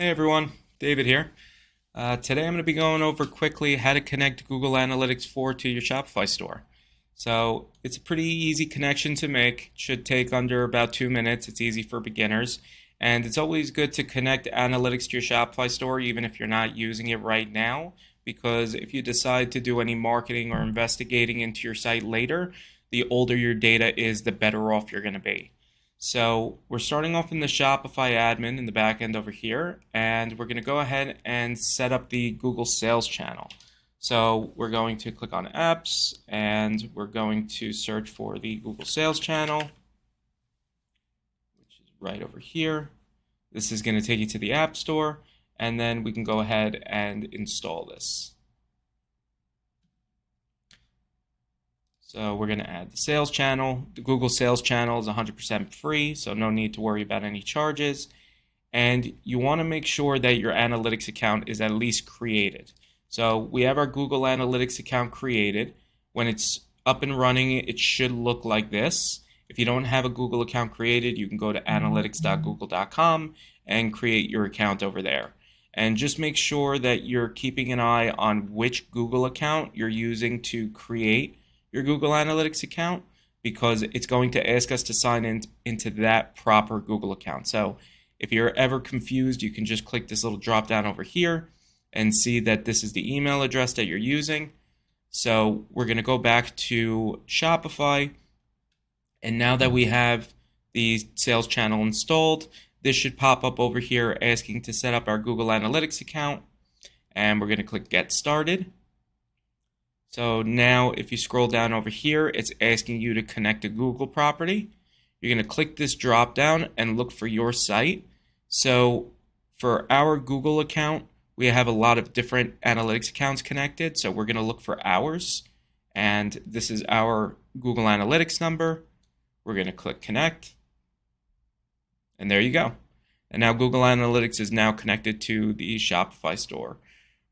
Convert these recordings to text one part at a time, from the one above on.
Hey everyone, David here. Today I'm going to be going over quickly how to connect Google Analytics 4 to your Shopify store. So it's a pretty easy connection to make. It should take under about 2 minutes. It's easy for beginners. And it's always good to connect analytics to your Shopify store even if you're not using it right now, because if you decide to do any marketing or investigating into your site later, the older your data is, the better off you're going to be. So we're starting off in the Shopify admin in the back end over here, and we're going to go ahead and set up the Google Sales channel. So we're going to click on Apps, and we're going to search for the Google Sales channel, which is right over here. This is going to take you to the App Store, and then we can go ahead and install this. So we're going to add the sales channel. The Google Sales channel is 100% free, so no need to worry about any charges. And you want to make sure that your analytics account is at least created. So we have our Google Analytics account created. When it's up and running, it should look like this. If you don't have a Google account created, you can go to analytics.google.com and create your account over there. And just make sure that you're keeping an eye on which Google account you're using to create your Google Analytics account, because it's going to ask us to sign into that proper Google account. So if you're ever confused, you can just click this little drop down over here and see that this is the email address that you're using. So we're going to go back to Shopify, and now that we have the sales channel installed, this should pop up over here asking to set up our Google Analytics account, and we're going to click Get Started. So now if you scroll down over here, it's asking you to connect a Google property. You're going to click this drop down and look for your site. So for our Google account, we have a lot of different analytics accounts connected. So we're going to look for ours. And this is our Google Analytics number. We're going to click connect. And there you go. And now Google Analytics is now connected to the Shopify store.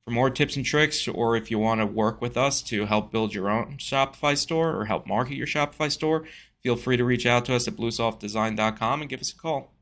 For more tips and tricks, or if you want to work with us to help build your own Shopify store or help market your Shopify store, feel free to reach out to us at bluesoftdesign.com and give us a call.